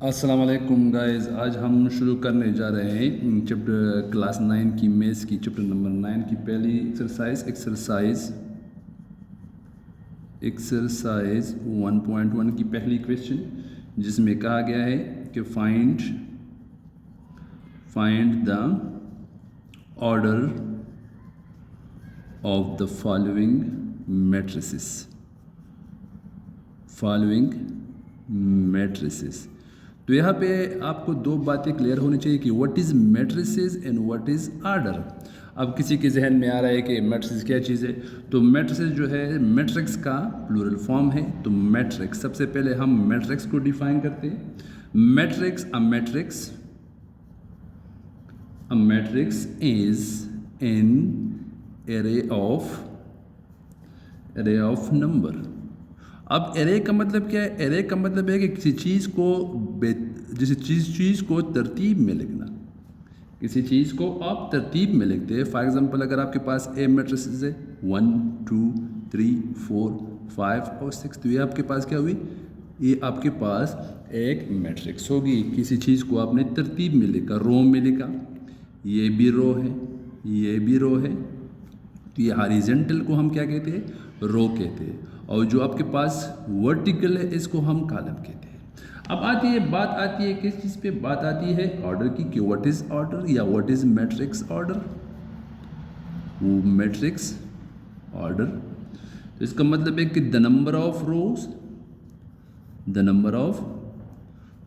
अस्सलाम वालेकुम गाइस। आज हम शुरू करने जा रहे हैं चैप्टर क्लास 9 की मैथ्स की चैप्टर नंबर 9 की पहली एक्सरसाइज 1.1 की पहली क्वेश्चन, जिसमें कहा गया है कि find the order of the following matrices. तो यहाँ पे आपको दो बातें क्लियर होनी चाहिए कि what is matrices and what is order. अब किसी के जहन में आ रहा है कि मैट्रिसेस क्या चीज़ है, तो मैट्रिसेस जो है मैट्रिक्स का प्लूरल फॉर्म है। तो मैट्रिक्स, सबसे पहले हम मैट्रिक्स को डिफाइन करते हैं। A matrix is an array of number. अब एरे का मतलब क्या है? एरे का मतलब है कि किसी चीज़ को तरतीब में लिखना। किसी चीज़ को आप तरतीब में लिखते हैं। फॉर एग्जांपल, अगर आपके पास ए मैट्रिसेस है 1 2 3 4 5 और 6, तो ये आपके पास क्या हुई? ये आपके पास एक मैट्रिक्स होगी। किसी चीज़ को आपने तरतीब में लिखा, रो में लिखा। ये भी रो है, ये भी रो है, तो ये हॉरिजॉन्टल को हम क्या कहते हैं? रो कहते हैं। और जो आपके पास वर्टिकल है, इसको हम कॉलम कहते हैं। अब बात आती है किस चीज़ पे? बात आती है ऑर्डर की, कि व्हाट इज ऑर्डर या व्हाट इज मैट्रिक्स ऑर्डर। वो मैट्रिक्स ऑर्डर, तो इसका मतलब है कि the number of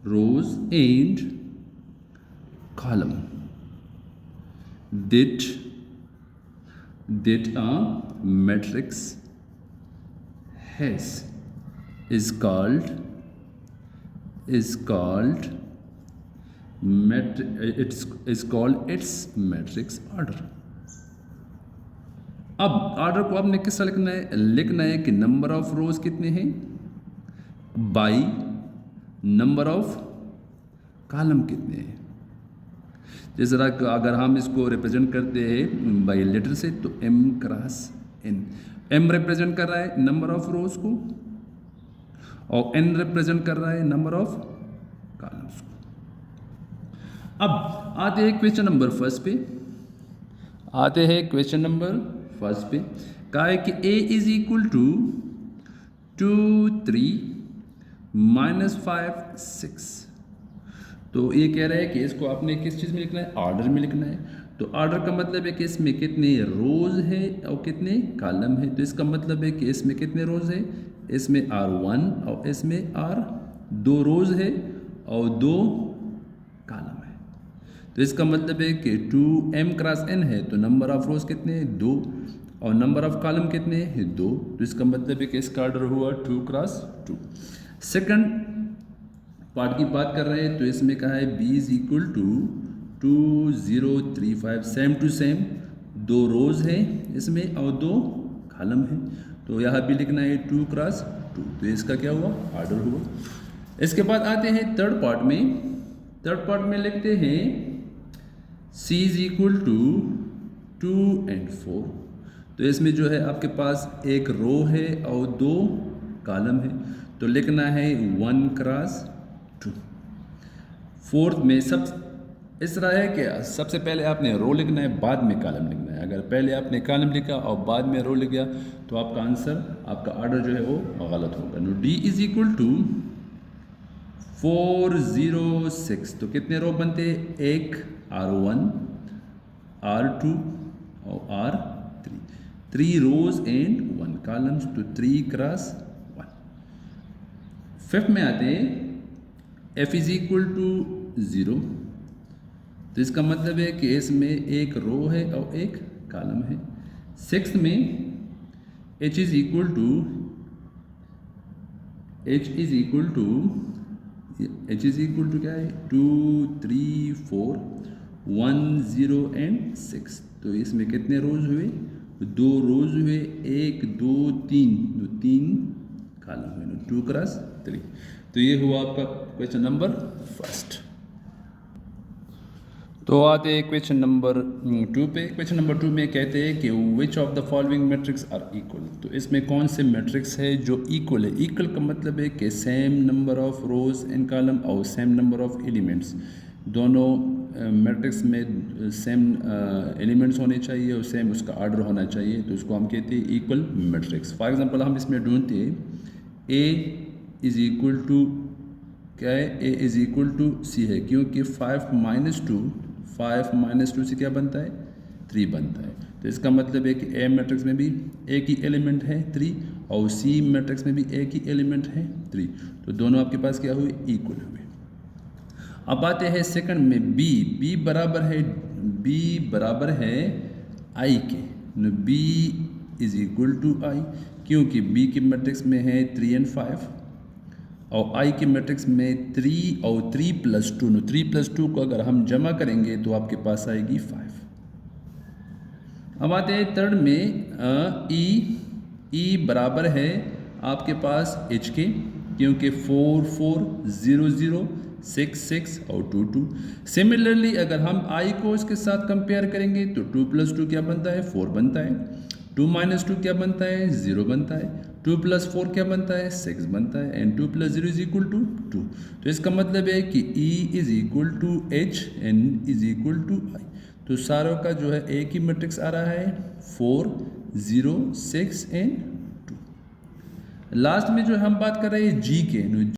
rose and column that a matrix has is called its matrix order। अब ऑर्डर को आपने किस तरह लिखना है कि नंबर ऑफ रोज कितने हैं बाई नंबर ऑफ कॉलम कितने हैं। जिस तरह अगर हम इसको रिप्रेजेंट करते हैं बाई लेटर से, तो m cross n। m represent कर रहा है नंबर ऑफ रोज को और n रिप्रेजेंट कर रहा है नंबर ऑफ कॉलम्स को। अब आते हैं क्वेश्चन नंबर फर्स्ट पे। कहा है कि a इज इक्वल टू 2 3 -5 6। तो ये कह रहा है कि इसको आपने किस चीज़ में लिखना है? ऑर्डर में लिखना है। तो ऑर्डर का मतलब है कि इसमें कितने रोज है और कितने कॉलम है। तो इसका मतलब है कि इसमें कितने रोज है? इसमें R1 और इसमें R2 रोज है और 2 कॉलम है। तो इसका मतलब है कि 2m क्रॉस n है, तो नंबर ऑफ रोज कितने हैं? 2, और नंबर ऑफ कॉलम कितने हैं? 2। तो इसका मतलब है कि इसका ऑर्डर हुआ 2 क्रॉस 2। सेकंड पार्ट की बात कर रहे हैं, तो इसमें कहा है b is equal to 2 0 3 5। Same to same 2 rows है इसमें और 2 कॉलम है। तो यहाँ भी लिखना है 2 क्रॉस 2। तो इसका क्या हुआ? ऑर्डर हुआ। इसके बाद आते हैं थर्ड पार्ट में लिखते हैं c is equal to 2 and 4। तो इसमें जो है आपके पास एक रो है और 2 कॉलम है, तो लिखना है 1 क्रॉस 2। फोर्थ में सब इस तरह है कि सबसे पहले आपने रो लिखना है, बाद में कॉलम लिखना है। अगर पहले आपने कॉलम लिखा और बाद में रो लिख गया, तो आपका आंसर, आपका ऑर्डर जो है वो गलत होगा। No, d is equal to 4 0 6। तो कितने रो बनते हैं? एक R1 R2 और R3, 3 रोज एंड 1 कॉलम्स, तो 3 क्रॉस 1। फिफ्थ में आते हैं f इज इक्वल टू 0। तो इसका मतलब है कि इसमें एक रो है और एक कॉलम है। सिक्स्थ में h इज इक्वल टू क्या है? 2 3 4 1 0 and 6। तो इसमें कितने रोज हुए? 2 रोज हुए, 1 2 3, 3 कॉलम है, 2 क्रॉस 3। तो ये हुआ आपका क्वेश्चन नंबर फर्स्ट। तो आते हैं क्वेश्चन नंबर 2 पे। क्वेश्चन नंबर 2 में कहते हैं कि which of the following matrix are equal. तो इसमें कौन से मैट्रिक्स है जो इक्वल है। इक्वल का मतलब है कि same number of rose in column और सेम नंबर ऑफ एलिमेंट्स, दोनों मैट्रिक्स में सेम एलिमेंट्स होने चाहिए और सेम उसका ऑर्डर होना चाहिए, तो उसको हम कहते हैं इक्वल मैट्रिक्स। फॉर एग्जांपल हम इसमें ढूंढते हैं ए इज़ इक्वल टू क्या है, ए इज़ इक्वल टू सी है, क्योंकि 5 माइनस टू से क्या बनता है, 3 बनता है। तो इसका मतलब है कि ए मैट्रिक्स में भी एक ही एलिमेंट है 3 और सी मैट्रिक्स में भी एक ही एलिमेंट है 3, तो दोनों आपके पास क्या हुए, इक्वल हुए। अब आते हैं सेकंड में बी बराबर है आई के। बी इज इक्वल टू आई, क्योंकि बी के मैट्रिक्स में है 3 और 5 और आई के मैट्रिक्स में 3 और 3 + 2। 3 + 2 को अगर हम जमा करेंगे तो आपके पास आएगी 5। अब आते हैं थर्ड में ई बराबर है आपके पास एच के, क्योंकि 4 4 0 0 6 6 और 2 2। सिमिलरली अगर हम आई को इसके साथ कंपेयर करेंगे तो 2 + 2 क्या बनता है, 4 बनता है। 2 - 2 क्या बनता है, 0 बनता है। 2 + 4 क्या बनता है, 6 बनता है। एंड 2 + 0 = 2। तो इसका मतलब है कि E is equal to H and is equal to I. तो सारों का जो है एक ही मैट्रिक्स आ रहा है 4 0 6 एंड 2। लास्ट में जो हम बात कर रहे हैं जी के,